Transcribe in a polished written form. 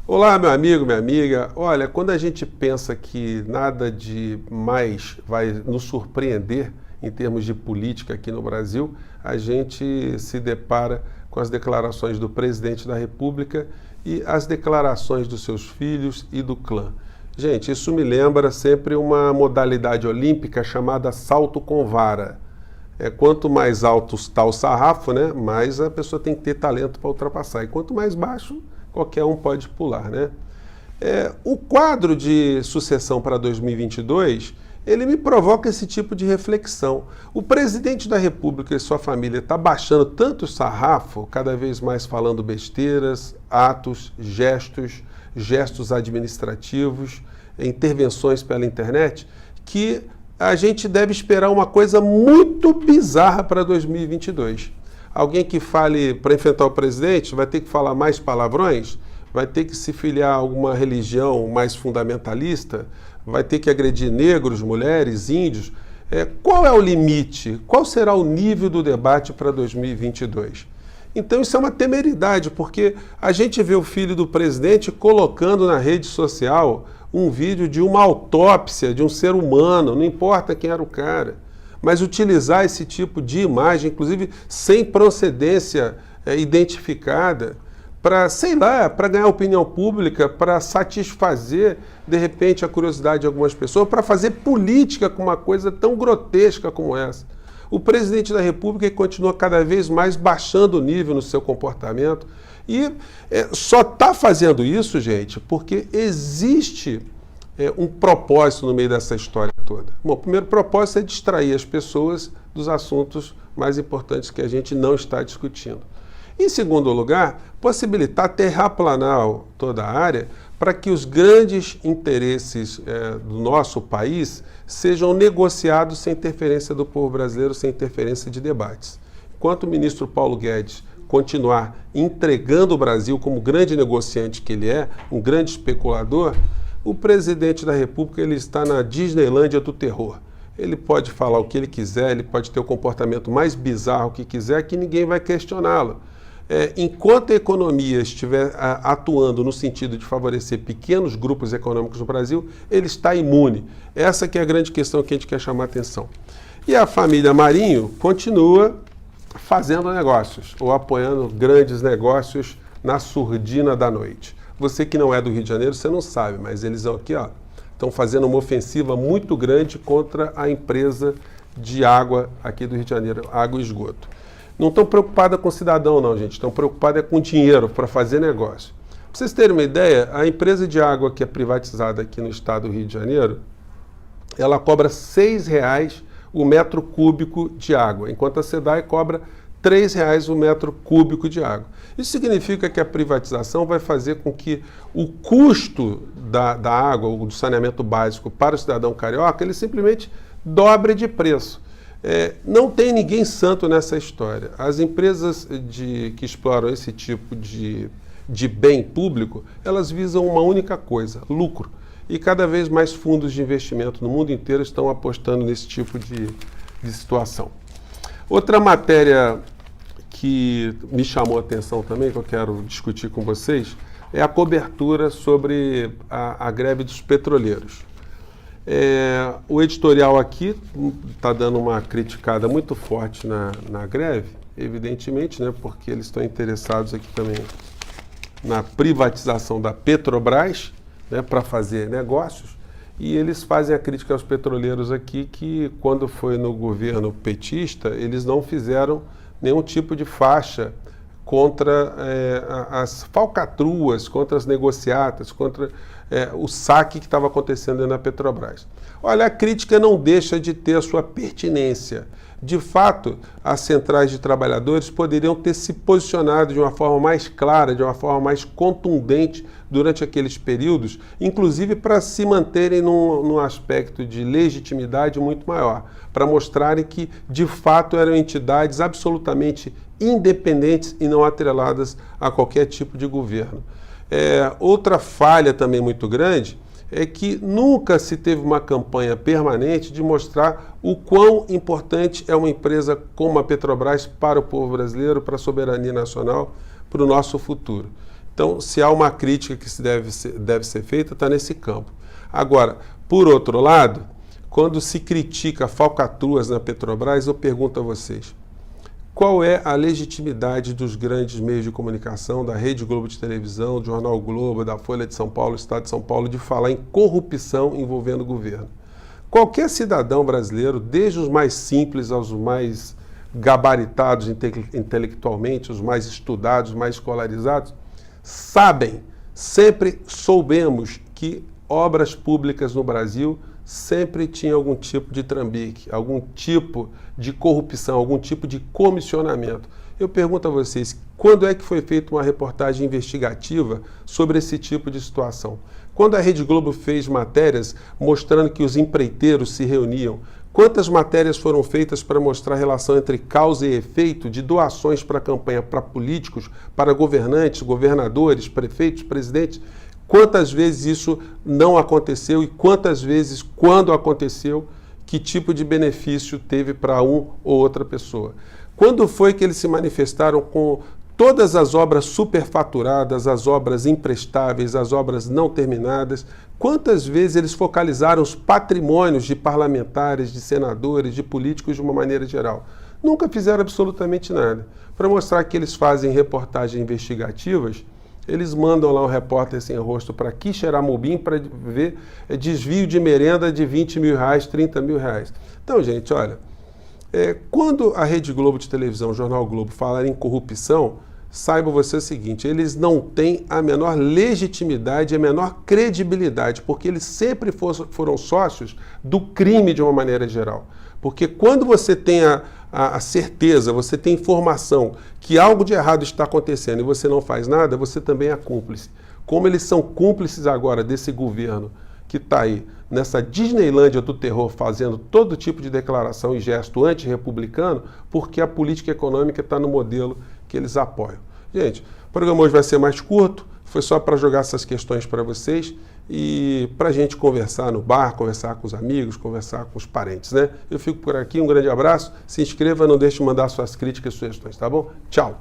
Olá, meu amigo, minha amiga. Olha, quando a gente pensa que nada de mais vai nos surpreender em termos de política aqui no Brasil, a gente se depara com as declarações do presidente da República e as declarações dos seus filhos e do clã. Gente, isso me lembra sempre uma modalidade olímpica chamada salto com vara. Quanto mais alto está o sarrafo, né, mais a pessoa tem que ter talento para ultrapassar. E quanto mais baixo, qualquer um pode pular, né? O quadro de sucessão para 2022, ele me provoca esse tipo de reflexão. O presidente da República e sua família está baixando tanto o sarrafo, cada vez mais falando besteiras, atos, gestos administrativos, intervenções pela internet, que a gente deve esperar uma coisa muito bizarra para 2022. Alguém que fale para enfrentar o presidente vai ter que falar mais palavrões, vai ter que se filiar a alguma religião mais fundamentalista, vai ter que agredir negros, mulheres, índios. Qual é o limite? Qual será o nível do debate para 2022? Então isso é uma temeridade, porque a gente vê o filho do presidente colocando na rede social um vídeo de uma autópsia de um ser humano, não importa quem era o cara, mas utilizar esse tipo de imagem, inclusive sem procedência identificada, para, sei lá, para ganhar opinião pública, para satisfazer, de repente, a curiosidade de algumas pessoas, para fazer política com uma coisa tão grotesca como essa. O presidente da República continua cada vez mais baixando o nível no seu comportamento e só está fazendo isso, gente, porque existe um propósito no meio dessa história toda. Bom, o primeiro propósito é distrair as pessoas dos assuntos mais importantes que a gente não está discutindo. Em segundo lugar, possibilitar terraplanar toda a área para que os grandes interesses do nosso país sejam negociados sem interferência do povo brasileiro, sem interferência de debates. Enquanto o ministro Paulo Guedes continuar entregando o Brasil como grande negociante que ele é, um grande especulador, o presidente da República ele está na Disneylândia do terror. Ele pode falar o que ele quiser, ele pode ter o comportamento mais bizarro que quiser, que ninguém vai questioná-lo. Enquanto a economia estiver atuando no sentido de favorecer pequenos grupos econômicos no Brasil, ele está imune. Essa que é a grande questão que a gente quer chamar a atenção. E a família Marinho continua fazendo negócios, ou apoiando grandes negócios na surdina da noite. Você que não é do Rio de Janeiro, você não sabe, mas eles aqui estão fazendo uma ofensiva muito grande contra a empresa de água aqui do Rio de Janeiro, Água e Esgoto. Não estão preocupados com o cidadão, não, gente. Estão preocupados com dinheiro para fazer negócio. Para vocês terem uma ideia, a empresa de água que é privatizada aqui no estado do Rio de Janeiro, ela cobra R$ 6,00 o metro cúbico de água, enquanto a SEDAI cobra R$ 3,00 o metro cúbico de água. Isso significa que a privatização vai fazer com que o custo da água, ou do saneamento básico para o cidadão carioca, ele simplesmente dobre de preço. Não tem ninguém santo nessa história. As empresas que exploram esse tipo de bem público, elas visam uma única coisa, lucro. E cada vez mais fundos de investimento no mundo inteiro estão apostando nesse tipo de situação. Outra matéria que me chamou a atenção também, que eu quero discutir com vocês, é a cobertura sobre a greve dos petroleiros. O editorial aqui está dando uma criticada muito forte na greve, evidentemente, né, porque eles estão interessados aqui também na privatização da Petrobras, né, para fazer negócios, e eles fazem a crítica aos petroleiros aqui que, quando foi no governo petista, eles não fizeram nenhum tipo de faixa contra as falcatruas, contra as negociatas, contra o saque que estava acontecendo na Petrobras. Olha, a crítica não deixa de ter a sua pertinência. De fato, as centrais de trabalhadores poderiam ter se posicionado de uma forma mais clara, de uma forma mais contundente durante aqueles períodos, inclusive para se manterem num aspecto de legitimidade muito maior, para mostrarem que, de fato, eram entidades absolutamente independentes e não atreladas a qualquer tipo de governo. Outra falha também muito grande é que nunca se teve uma campanha permanente de mostrar o quão importante é uma empresa como a Petrobras para o povo brasileiro, para a soberania nacional, para o nosso futuro. Então, se há uma crítica que deve ser feita, está nesse campo. Agora, por outro lado, quando se critica falcatruas na Petrobras, eu pergunto a vocês, qual é a legitimidade dos grandes meios de comunicação, da Rede Globo de televisão, do Jornal Globo, da Folha de São Paulo, Estado de São Paulo, de falar em corrupção envolvendo o governo? Qualquer cidadão brasileiro, desde os mais simples aos mais gabaritados intelectualmente, os mais estudados, os mais escolarizados, sabem, sempre soubemos que obras públicas no Brasil sempre tinha algum tipo de trambique, algum tipo de corrupção, algum tipo de comissionamento. Eu pergunto a vocês, quando é que foi feita uma reportagem investigativa sobre esse tipo de situação? Quando a Rede Globo fez matérias mostrando que os empreiteiros se reuniam, quantas matérias foram feitas para mostrar a relação entre causa e efeito de doações para a campanha para políticos, para governantes, governadores, prefeitos, presidentes? Quantas vezes isso não aconteceu e quantas vezes, quando aconteceu, que tipo de benefício teve para um ou outra pessoa? Quando foi que eles se manifestaram com todas as obras superfaturadas, as obras imprestáveis, as obras não terminadas? Quantas vezes eles focalizaram os patrimônios de parlamentares, de senadores, de políticos de uma maneira geral? Nunca fizeram absolutamente nada. Para mostrar que eles fazem reportagens investigativas, eles mandam lá um repórter sem rosto para Quixeramobim para ver desvio de merenda de 20 mil reais, 30 mil reais. Então, gente, olha, quando a Rede Globo de televisão, o Jornal Globo, falar em corrupção, saiba você o seguinte, eles não têm a menor legitimidade, a menor credibilidade, porque eles sempre foram sócios do crime de uma maneira geral. Porque quando você tem a certeza, você tem informação que algo de errado está acontecendo e você não faz nada, você também é cúmplice. Como eles são cúmplices agora desse governo que está aí nessa Disneylândia do terror, fazendo todo tipo de declaração e gesto antirrepublicano, porque a política econômica está no modelo que eles apoiam. Gente, o programa hoje vai ser mais curto, foi só para jogar essas questões para vocês e para a gente conversar no bar, conversar com os amigos, conversar com os parentes, né? Eu fico por aqui, um grande abraço, se inscreva, não deixe de mandar suas críticas e sugestões, tá bom? Tchau!